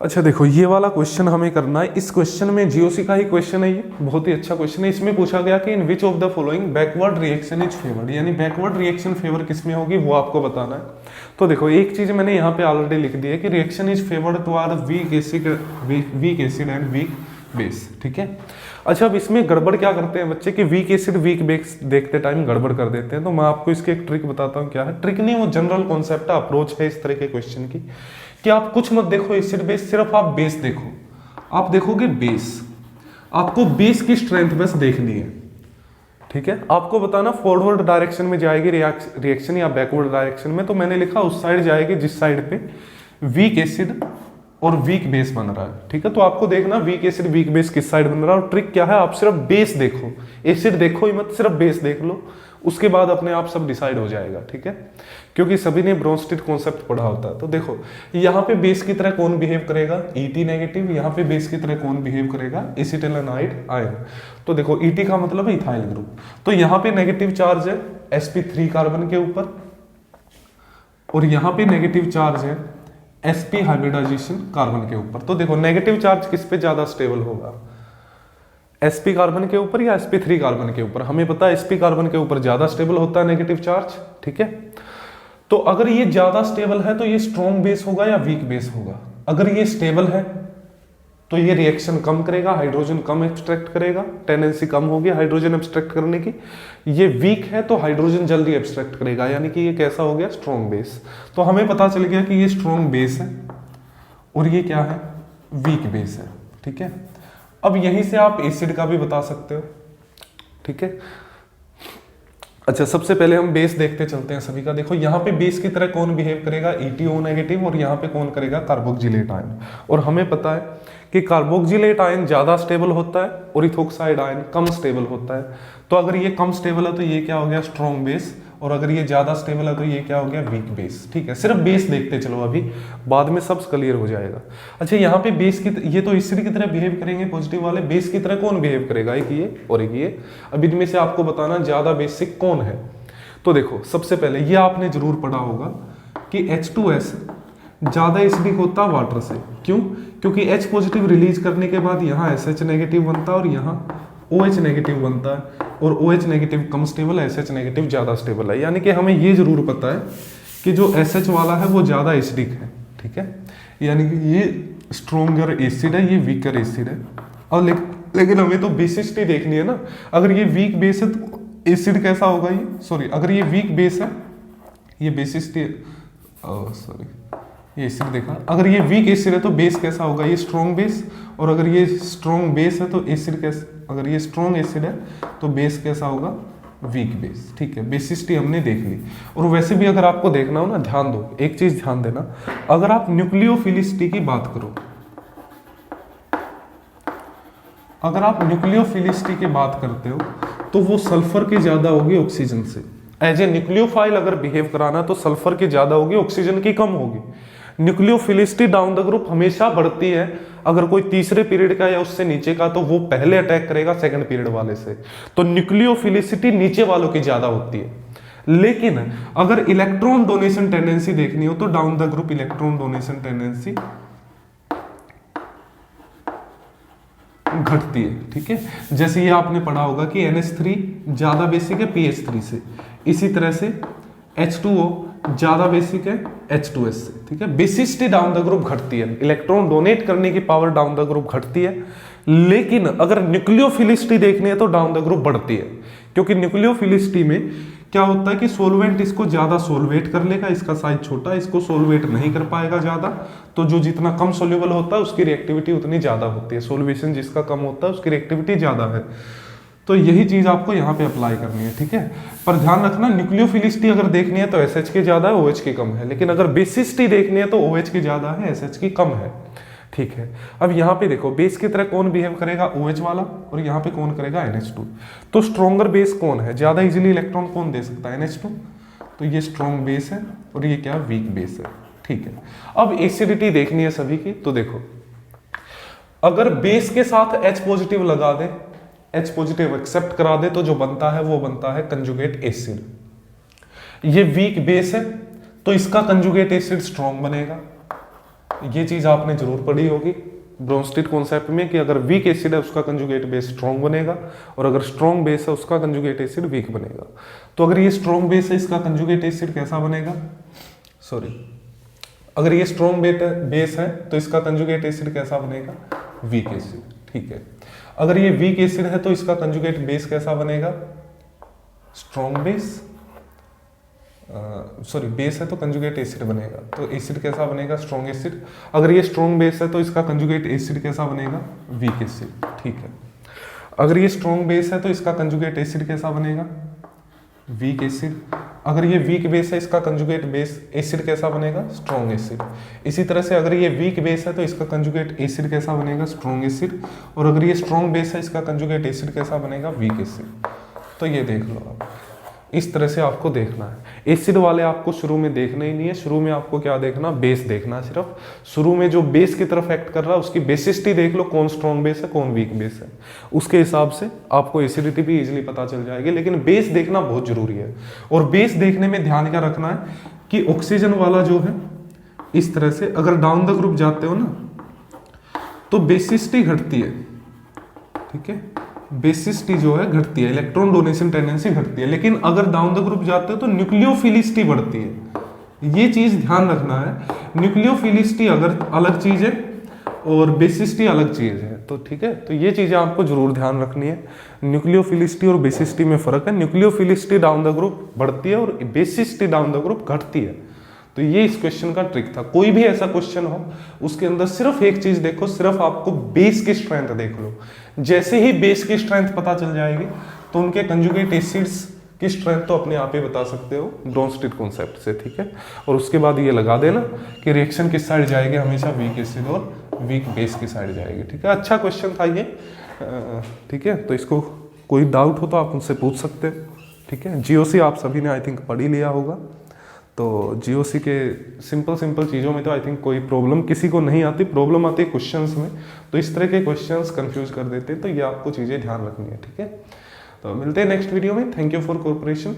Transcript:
अच्छा देखो, ये वाला क्वेश्चन हमें करना है। इस क्वेश्चन में जीओसी का ही क्वेश्चन है, ये बहुत ही अच्छा क्वेश्चन है। इसमें पूछा गया कि in which of the following backward reaction is favoured, यानी बैकवर्ड रिएक्शन फेवर किसमें होगी वो आपको बताना है। तो देखो, एक चीज मैंने यहाँ पे ऑलरेडी लिख दी है कि reaction is favoured toward weak acid and weak base, ठीक है। अच्छा, अब इसमें गड़बड़ क्या करते हैं बच्चे कि वीक एसिड वीक बेस देखते टाइम गड़बड़ कर देते हैं। तो मैं आपको इसकी एक ट्रिक बताता हूँ। क्या है ट्रिक? नहीं, वो जनरल कॉन्सेप्ट है, अप्रोच है इस तरह के क्वेश्चन की कि आप कुछ मत देखो एसिड बेस, सिर्फ आप बेस देखो। आप देखोगे बेस, आपको बेस की स्ट्रेंथ बस देखनी है, ठीक है। आपको बताना फॉरवर्ड डायरेक्शन में जाएगी रिएक्शन या बैकवर्ड डायरेक्शन में। तो मैंने लिखा उस साइड जाएगी जिस साइड पे वीक एसिड और वीक बेस बन रहा है, ठीक है। तो आपको देखना वीक एसिड वीक बेस किस साइड बन रहा है। और ट्रिक क्या है, आप सिर्फ बेस देखो, एसिड देखो ही मत, सिर्फ बेस देख लो, उसके बाद अपने आप सब डिसाइड हो जाएगा, ठीक है। क्योंकि सभी ने ब्रोंस्टेड कॉन्सेप्ट पढ़ा होता है। तो देखो, यहाँ पे बेस की तरह कौन बिहेव करेगा, ईटी नेगेटिव। यहाँ पे बेस की तरह कौन बिहेव करेगा, एसिटिलानाइड आयन। तो देखो, ईटी का मतलब है इथाइल ग्रुप। तो यहाँ पे नेगेटिव चार्ज है sp3 कार्बन के ऊपर, और यहाँ पे नेगेटिव चार्ज है sp हाइब्रिडाइजेशन कार्बन के ऊपर। तो देखो, नेगेटिव चार्ज किस पे ज्यादा स्टेबल होगा, sp कार्बन के ऊपर या sp3 कार्बन के ऊपर। हमें पता है sp कार्बन के ऊपर ज्यादा स्टेबल होता है नेगेटिव चार्ज, ठीक है। तो अगर ये ज्यादा स्टेबल है तो ये स्ट्रॉन्ग बेस होगा या वीक बेस होगा। अगर ये स्टेबल है तो ये रिएक्शन कम करेगा, हाइड्रोजन कम एब्स्ट्रैक्ट करेगा, टेंडेंसी कम होगी हाइड्रोजन एब्स्ट्रैक्ट करने की। ये वीक है तो हाइड्रोजन जल्दी एब्स्ट्रैक्ट करेगा, यानी कि ये कैसा हो गया, स्ट्रॉन्ग बेस। तो हमें पता चल गया कि ये स्ट्रॉन्ग बेस है और ये क्या है, वीक बेस है, ठीक है। अब यहीं से आप एसिड का भी बता सकते हो, ठीक है। अच्छा, सबसे पहले हम बेस देखते चलते हैं सभी का। देखो, यहाँ पे बेस की तरह कौन बिहेव करेगा, ETO नेगेटिव, और यहाँ पे कौन करेगा, कार्बोक्जिलेट आयन। और हमें पता है कि कार्बोक्जिलेट आयन ज्यादा स्टेबल होता है और इथोक्साइड आयन कम स्टेबल होता है। तो अगर ये कम स्टेबल है तो ये क्या हो गया, स्ट्रॉन्ग बेस, और अगर ये ज्यादा स्टेबल है तो ये क्या हो गया, वीक बेस, ठीक है। सिर्फ बेस देखते चलो, अभी बाद में सब क्लियर हो जाएगा। अच्छा, यहाँ पे बेस की ये तो एसिड की तरह बिहेव करेंगे पॉजिटिव वाले, बेस की तरह कौन बिहेव करेगा, एक ये और एक ये। अब इनमें से आपको बताना ज्यादा बेसिक कौन है। तो देखो, सबसे पहले ये आपने जरूर पढ़ा होगा कि H2S ज्यादा एसिडिक होता है वाटर से। क्यों? क्योंकि H पॉजिटिव रिलीज करने के बाद यहाँ SH नेगेटिव बनता है और यहाँ OH नेगेटिव बनता है, और OH नेगेटिव कम स्टेबल है, SH नेगेटिव ज्यादा स्टेबल है। यानी कि हमें ये जरूर पता है कि जो SH वाला है वो ज्यादा एसिडिक है, ठीक है। यानी कि ये स्ट्रोंगर एसिड है, ये वीकर एसिड है। और लेकिन हमें तो बेसिसिटी देखनी है ना। अगर ये वीक बेस है तो एसिड कैसा होगा, ये सॉरी, अगर ये वीक बेस है, ये बेसिसिटी, सॉरी, ये एसिड देखा। अगर ये वीक एसिड है तो बेस कैसा होगा, ये स्ट्रॉन्ग बेस। और अगर ये स्ट्रॉन्ग बेस है तो एसिड कैसा, अगर ये स्ट्रॉन्ग एसिड है तो बेस कैसा होगा, वीक बेस, ठीक है। बेसिसिटी हमने देख ली। और वैसे भी अगर आपको देखना हो ना, ध्यान दो, एक चीज ध्यान देना, अगर आप न्यूक्लियोफिलिसिटी की बात करो, अगर आप न्यूक्लियोफिलिसिटी की बात करते हो तो वो सल्फर की ज्यादा होगी ऑक्सीजन से। एज ए न्यूक्लियोफाइल अगर बिहेव कराना तो सल्फर की ज्यादा होगी, ऑक्सीजन की कम होगी। न्यूक्लियोफिलिसिटी डाउन द ग्रुप हमेशा बढ़ती है। अगर कोई तीसरे पीरियड का या उससे नीचे का तो वो पहले अटैक करेगा सेकंड पीरियड वाले से। तो न्यूक्लियोफिलिसिटी नीचे वालों की ज्यादा होती है। लेकिन अगर इलेक्ट्रॉन डोनेशन टेंडेंसी देखनी हो तो down the group electron donation tendency घटती है, ठीक है। जैसे ये आपने पढ़ा होगा कि NH3 ज्यादा बेसिक है PH3 से, इसी तरह से H2O ज्यादा बेसिक है H2S से, ठीक है। बेसिसिटी डाउन द ग्रुप घटती है, इलेक्ट्रॉन डोनेट करने की पावर डाउन द ग्रुप घटती है। लेकिन अगर न्यूक्लियोफिलिसिटी देखनी है तो डाउन द ग्रुप बढ़ती है, क्योंकि न्यूक्लियोफिलिसिटी में क्या होता है कि सोलवेंट इसको ज्यादा सोलवेट कर लेगा, इसका साइज छोटा, इसको सोलवेट नहीं कर पाएगा ज्यादा। तो जो जितना कम सोल्यूबल होता है उसकी रिएक्टिविटी उतनी ज्यादा होती है, सोल्यूशन जिसका कम होता है उसकी रिएक्टिविटी ज्यादा है। तो यही चीज आपको यहाँ पे अप्लाई करनी है, ठीक है। पर ध्यान रखना, न्यूक्लियोफिलिसिटी अगर देखनी है तो SH की ज्यादा है, OH की कम है। लेकिन अगर बेसिसिटी देखनी है तो OH की ज्यादा है, SH की कम है, ठीक है। अब यहाँ पे देखो, बेस की तरह कौन बिहेव करेगा, OH वाला, और यहाँ पे कौन करेगा, NH2। तो स्ट्रॉन्गर बेस कौन है, ज्यादा इजीली इलेक्ट्रॉन कौन दे सकता है, NH2। तो ये स्ट्रॉन्ग बेस है और ये क्या, वीक बेस है, ठीक है। अब एसिडिटी देखनी है सभी की। तो देखो, अगर बेस के साथ H पॉजिटिव लगा दे, H पॉजिटिव एक्सेप्ट करा दे, तो जो बनता है वो बनता है कंजुगेट एसिड। ये वीक बेस है तो इसका कंजुगेट एसिड स्ट्रॉन्ग बनेगा, ये चीज आपने जरूर पढ़ी होगी ब्रोंस्टेड कॉन्सेप्ट में कि अगर वीक एसिड है उसका कंजुगेट बेस स्ट्रॉन्ग बनेगा, और अगर स्ट्रॉन्ग बेस है उसका कंजुगेट एसिड वीक बनेगा। तो अगर ये स्ट्रॉन्ग बेस है इसका कंजुगेट एसिड कैसा बनेगा, अगर ये स्ट्रॉन्ग बेस है तो इसका कंजुगेट एसिड कैसा बनेगा, वीक एसिड। ठीक है, अगर ये वीक एसिड है तो इसका कंजुगेट बेस कैसा बनेगा, स्ट्रॉन्ग बेस, बेस है तो कंजुगेट एसिड बनेगा, तो एसिड कैसा बनेगा, स्ट्रॉन्ग एसिड। अगर ये स्ट्रॉन्ग बेस है तो इसका कंजुगेट एसिड कैसा बनेगा, वीक एसिड। ठीक है, अगर ये स्ट्रॉन्ग बेस है तो इसका कंजुगेट एसिड कैसा बनेगा, वीक एसिड। अगर ये वीक बेस है इसका कंजुगेट बेस एसिड कैसा बनेगा, स्ट्रॉन्ग एसिड। इसी तरह से अगर ये वीक बेस है तो इसका कंजुगेट एसिड कैसा बनेगा, स्ट्रॉन्ग एसिड। और अगर ये स्ट्रॉन्ग बेस है इसका कंजुगेट एसिड कैसा बनेगा, वीक एसिड। तो ये देख लो आप, इस तरह से आपको देखना है। एसिड वाले आपको शुरू में देखना ही नहीं है, शुरू में आपको क्या देखना, बेस देखना है सिर्फ। शुरू में जो बेस की तरफ एक्ट कर रहा है उसकी बेसिसिटी देख लो, कौन स्ट्रॉन्ग बेस है कौन वीक बेस है, उसके हिसाब से आपको एसिडिटी भी इजीली पता चल जाएगी। लेकिन बेस देखना बहुत जरूरी है। और बेस देखने में ध्यान क्या रखना है कि ऑक्सीजन वाला जो है इस तरह से अगर डाउन द ग्रुप जाते हो ना तो बेसिसिटी घटती है। ठीक है, बेसिसिटी जो है घटती है, इलेक्ट्रॉन डोनेशन टेंडेंसी घटती है। लेकिन अगर डाउन द ग्रुप जाते हो तो न्यूक्लियोफिलिसिटी बढ़ती है। ये चीज ध्यान रखना है, न्यूक्लियोफिलिसिटी अगर अलग चीज है और बेसिसिटी अलग चीज है। तो ठीक है, तो ये चीजें आपको जरूर ध्यान रखनी है। न्यूक्लियोफिलिसिटी और बेसिसिटी में फर्क है, न्यूक्लियोफिलिसिटी डाउन द ग्रुप बढ़ती है और बेसिसिटी डाउन द ग्रुप घटती है। तो ये इस क्वेश्चन का ट्रिक था। कोई भी ऐसा क्वेश्चन हो उसके अंदर सिर्फ एक चीज देखो, सिर्फ आपको बेस की स्ट्रेंथ देख लो। जैसे ही बेस की स्ट्रेंथ पता चल जाएगी तो उनके कंजुगेट एसिड्स की स्ट्रेंथ तो अपने आप ही बता सकते हो ब्रोंस्टेड कॉन्सेप्ट से। ठीक है, और उसके बाद ये लगा देना कि रिएक्शन किस साइड जाएगी, हमेशा वीक एसिड और वीक बेस की साइड जाएगी। ठीक है, अच्छा क्वेश्चन था ये। ठीक है, तो इसको कोई डाउट हो तो आप मुझसे पूछ सकते हो। ठीक है, जीओसी आप सभी ने आई थिंक पढ़ ही लिया होगा। तो जीओसी के सिंपल चीज़ों में तो आई थिंक कोई प्रॉब्लम किसी को नहीं आती, प्रॉब्लम आती है क्वेश्चंस में। तो इस तरह के क्वेश्चंस कंफ्यूज कर देते हैं, तो ये आपको चीज़ें ध्यान रखनी है। ठीक है, तो मिलते हैं नेक्स्ट वीडियो में। Thank you for cooperation.